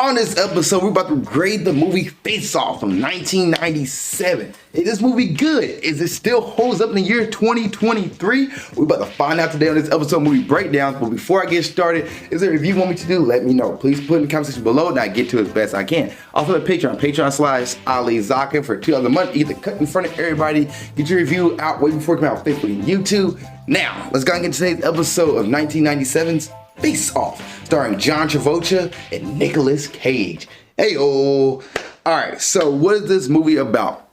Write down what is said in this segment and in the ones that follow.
On this episode, we're about to grade the movie Face Off from 1997. Is this movie good? Is it still holds up in the year 2023? We're about to find out today on this episode movie breakdowns. But before I get started, is there a review you want me to do? Let me know. Please put in the comment section below and I get to it as best I can. Also at Patreon/Ali Zakka for $2 a month. You get the cut in front of everybody. Get your review out way before it comes out on Facebook and YouTube. Now, let's go and get to today's episode of 1997's Face Off, starring John Travolta and Nicolas Cage. Hey-oh. Alright, so what is this movie about?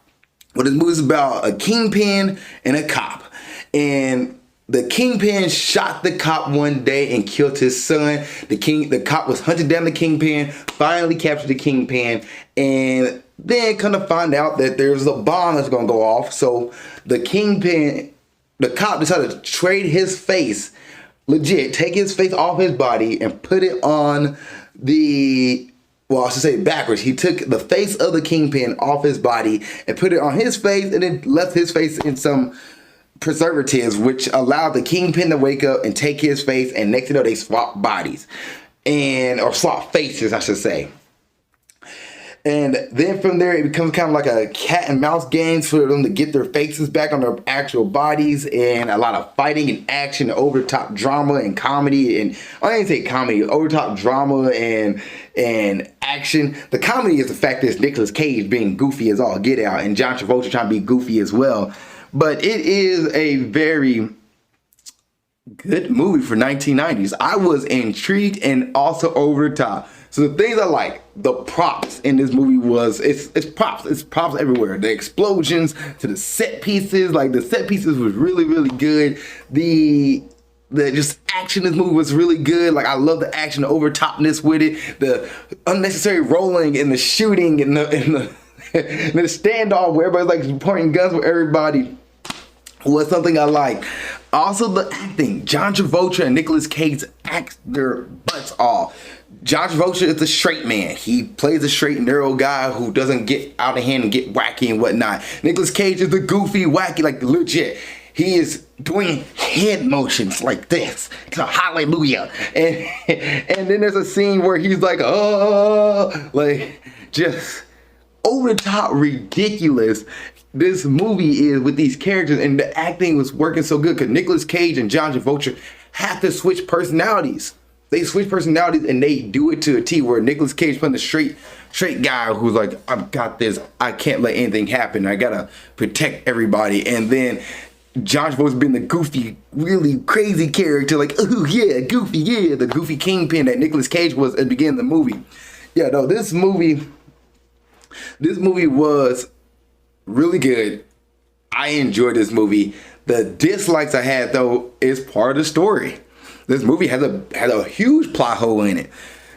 Well, this movie is about a kingpin and a cop. And the kingpin shot the cop one day and killed his son. The cop was hunting down the kingpin, finally captured the kingpin, and then kind of find out that there's a bomb that's gonna go off. So the cop decided to trade his face, legit, take his face off his body and put it on well, I should say backwards. He took the face of the kingpin off his body and put it on his face and then left his face in some preservatives, which allowed the kingpin to wake up and take his face, and next thing you know, they swap bodies. Or swap faces, I should say. And then from there, it becomes kind of like a cat and mouse game for them to get their faces back on their actual bodies, and a lot of fighting and action, over-the-top drama and comedy, and I didn't say comedy, over-the-top drama and action. The comedy is the fact that it's Nicolas Cage being goofy as all get out, and John Travolta trying to be goofy as well. But it is a very good movie for 1990s. I was intrigued and also over the top. So the things I like, the props in this movie it's props everywhere. The explosions to the set pieces, like the set pieces was really, really good. The just action in this movie was really good. Like I love the action, the over topness with it, the unnecessary rolling and the shooting and the standoff where everybody's like pointing guns with everybody was something I like. Also the acting, John Travolta and Nicolas Cage act their butts off. John Travolta is the straight man. He plays a straight, narrow guy who doesn't get out of hand and get wacky and whatnot. Nicolas Cage is the goofy, wacky, like legit. He is doing head motions like this. So hallelujah. And then there's a scene where he's like, oh, like just over the top ridiculous. This movie is with these characters, and the acting was working so good because Nicolas Cage and John Travolta have to switch personalities. They switch personalities and they do it to a T, where Nicolas Cage playing the straight guy who's like, I've got this, I can't let anything happen, I gotta protect everybody. And then John Travolta being the goofy, really crazy character, like, oh yeah, goofy, yeah, the goofy kingpin that Nicolas Cage was at the beginning of the movie. Yeah, no, this movie was really good. I enjoyed this movie. The dislikes I had though is part of the story. This movie had a huge plot hole in it.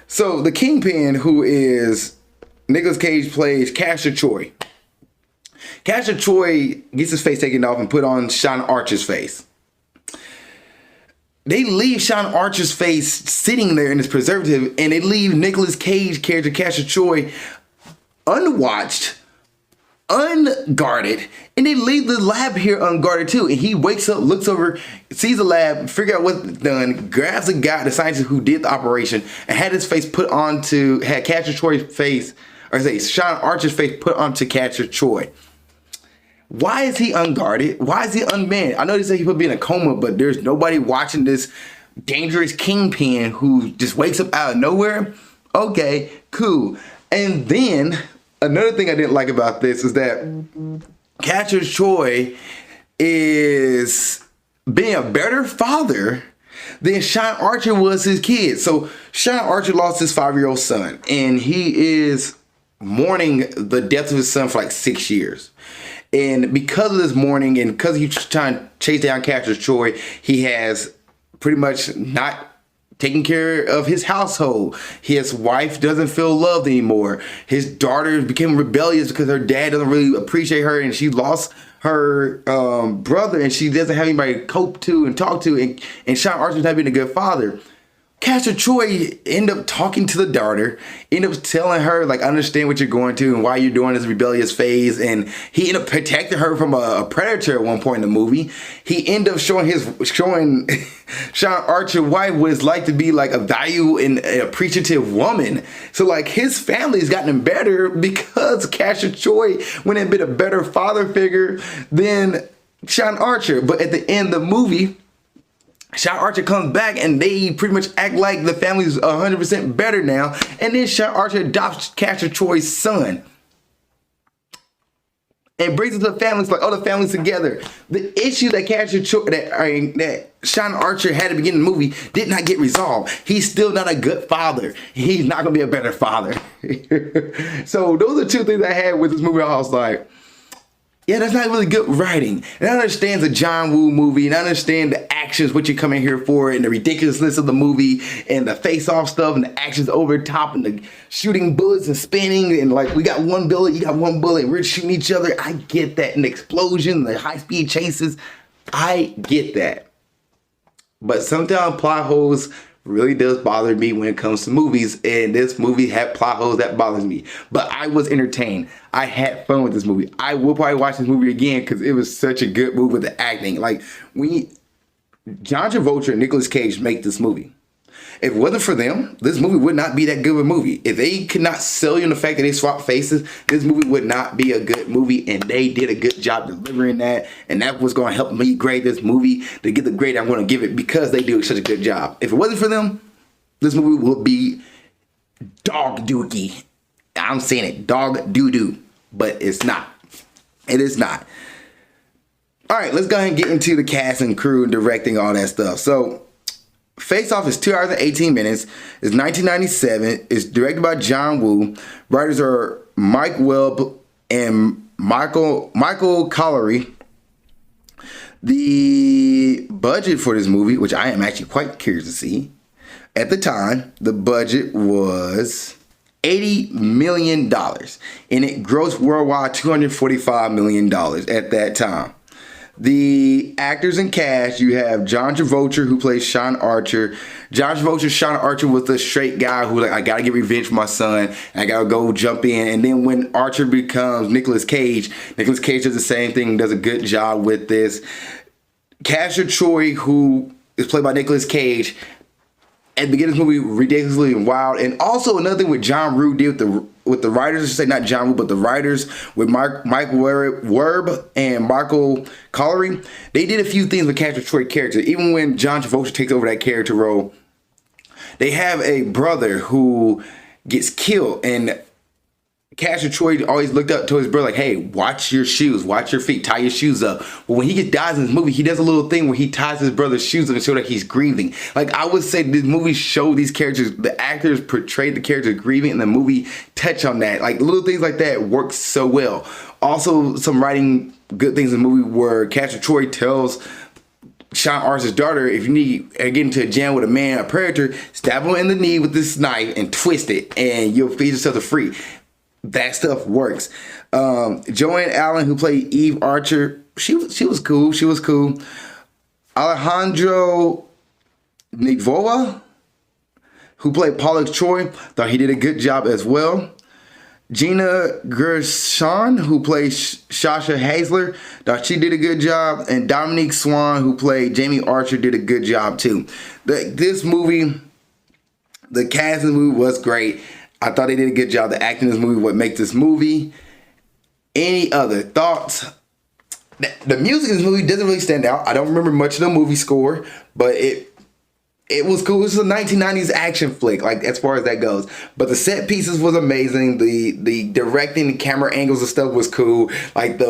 So the kingpin, who is Nicolas Cage, plays Castor Troy. Castor Troy gets his face taken off and put on Sean Archer's face. They leave Sean Archer's face sitting there in his preservative, and they leave Nicolas Cage character Castor Troy unwatched, unguarded, and they leave the lab here unguarded too. And he wakes up, looks over, sees the lab, figure out what's done, grabs the guy, the scientist who did the operation, and had his face put onto, had Castor Troy's face, or say Sean Archer's face put onto Castor Troy. Why is he unguarded? Why is he unmanned? I know they say he could be in a coma, but there's nobody watching this dangerous kingpin who just wakes up out of nowhere. Okay, cool. And then another thing I didn't like about this is that Castor Troy is being a better father than Sean Archer was his kid. So Sean Archer lost his 5-year-old son, and he is mourning the death of his son for like 6 years. And because of this mourning, and because he's trying to chase down Castor Troy, he has pretty much not taking care of his household. His wife doesn't feel loved anymore. His daughter became rebellious because her dad doesn't really appreciate her, and she lost her brother, and she doesn't have anybody to cope to and talk to, and Sean Archer's not being a good father. Castor Troy end up talking to the daughter, end up telling her, like, I understand what you're going to and why you're doing this rebellious phase. And he ended up protecting her from a predator at one point in the movie. He ended up showing Sean Archer's wife what it's like to be like a value and appreciative woman. So like his family's gotten better because Castor Troy went and been a better father figure than Sean Archer. But at the end of the movie, Sean Archer comes back and they pretty much act like the family's 100% better now. And then Sean Archer adopts Castor Troy's son. And brings it to the family. It's like, oh, the family's together. The issue that that Sean Archer had at the beginning of the movie did not get resolved. He's still not a good father. He's not going to be a better father. So those are two things I had with this movie. I was like, yeah, that's not really good writing. And I understand the John Woo movie, and I understand the actions, what you're coming here for, and the ridiculousness of the movie, and the face-off stuff, and the actions over the top, and the shooting bullets and spinning, and like, we got one bullet, you got one bullet, and we're shooting each other. I get that. And the explosion, the high-speed chases, I get that. But sometimes plot holes really does bother me when it comes to movies, and this movie had plot holes that bothers me. But I was entertained. I had fun with this movie. I will probably watch this movie again because it was such a good movie with the acting. Like, John Travolta and Nicolas Cage make this movie. If it wasn't for them, this movie would not be that good of a movie. If they could not sell you on the fact that they swapped faces, this movie would not be a good movie, and they did a good job delivering that, and that was going to help me grade this movie to get the grade I'm going to give it because they do such a good job. If it wasn't for them, this movie would be dog dookie. I'm saying it, dog doo-doo, but it's not. It is not. All right, let's go ahead and get into the cast and crew and directing, all that stuff. So, Face Off is 2 hours and 18 minutes. It's 1997. It's directed by John Woo. Writers are Mike Webb and Michael Collery. The budget for this movie, which I am actually quite curious to see, at the time, the budget was $80 million. And it grossed worldwide $245 million at that time. The actors and cast, you have John Travolta, who plays Sean Archer. Sean Archer was the straight guy who, like, I gotta get revenge for my son. I gotta go jump in. And then when Archer becomes Nicolas Cage does the same thing, does a good job with this. Castor Troy, who is played by Nicolas Cage, at the beginning of this movie, ridiculously wild. And also another thing with John Woo did with the writers, I should say not John Woo, but the writers with Mike Webb and Michael Collery, they did a few things with Castor Troy's character. Even when John Travolta takes over that character role, they have a brother who gets killed, and Castor Troy always looked up to his brother like, hey, watch your shoes, watch your feet, tie your shoes up. But when he dies in this movie, he does a little thing where he ties his brother's shoes up and show that he's grieving. Like, I would say this movie showed these characters, the actors portrayed the characters grieving, and the movie touched on that. Like, little things like that work so well. Also, some writing good things in the movie where Castor Troy tells Sean Archer's daughter, if you need to get into a jam with a predator, stab him in the knee with this knife and twist it, and you'll feed yourself to free. That stuff works. Joanne Allen, who played Eve Archer, she was cool. She was cool. Alejandro Nigvoa, who played Paula Troy, thought he did a good job as well. Gina Gershon, who plays Sasha Hazler, thought she did a good job. And Dominique Swan, who played Jamie Archer, did a good job too. This movie, the cast in the movie was great. I thought they did a good job. The acting in this movie, what makes this movie. Any other thoughts? The music in this movie doesn't really stand out. I don't remember much of the movie score, but it was cool. It was a 1990s action flick, like, as far as that goes. But the set pieces was amazing. The directing, the camera angles and stuff was cool. Like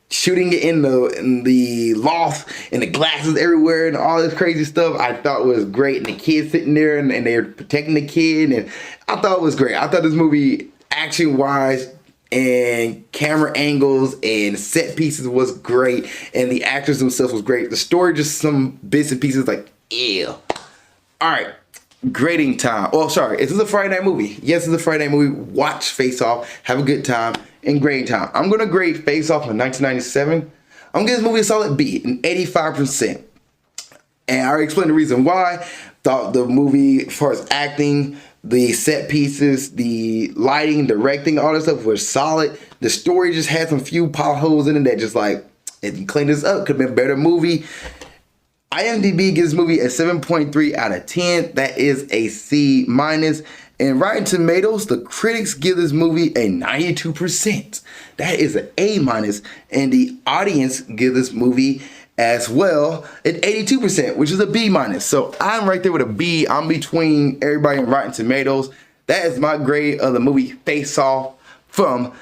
shooting it in the loft and the glasses everywhere and all this crazy stuff, I thought was great. And the kid sitting there and they're protecting the kid, and I thought it was great. I thought this movie, action wise and camera angles and set pieces, was great, and the actors themselves was great. The story, just some bits and pieces like, ew. All right, grading time. Oh, sorry, is this a Friday night movie? Yes, it's a Friday night movie. Watch Face Off, have a good time. In grading time, I'm gonna grade Face Off in 1997. I'm gonna give this movie a solid B, an 85%. And I already explained the reason why. Thought the movie, as far as acting, the set pieces, the lighting, directing, all that stuff was solid. The story just had some few potholes in it that just like, if you clean this up, could have been a better movie. IMDb gives this movie a 7.3 out of 10. That is a C minus. And Rotten Tomatoes, the critics give this movie a 92%. That is an A minus. And the audience give this movie as well an 82%, which is a B minus. So I'm right there with a B. I'm between everybody in Rotten Tomatoes. That is my grade of the movie Face Off from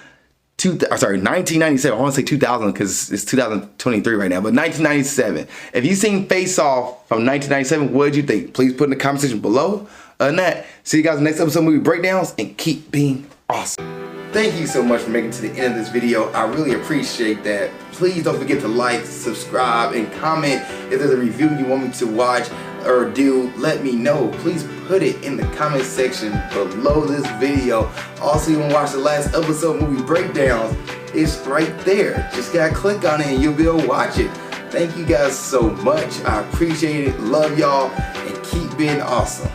1997. I want to say 2000 because it's 2023 right now, but 1997. If you've seen Face Off from 1997, what did you think? Please put in the comment section below. Other than that, see you guys in the next episode of Movie Breakdowns, and keep being awesome. Thank you so much for making it to the end of this video. I really appreciate that. Please don't forget to like, subscribe, and comment. If there's a review you want me to watch or do, let me know. Please put it in the comment section below this video. Also, you want to watch the last episode of Movie Breakdowns, it's right there. Just gotta click on it and you'll be able to watch it. Thank you guys so much. I appreciate it. Love y'all, and keep being awesome.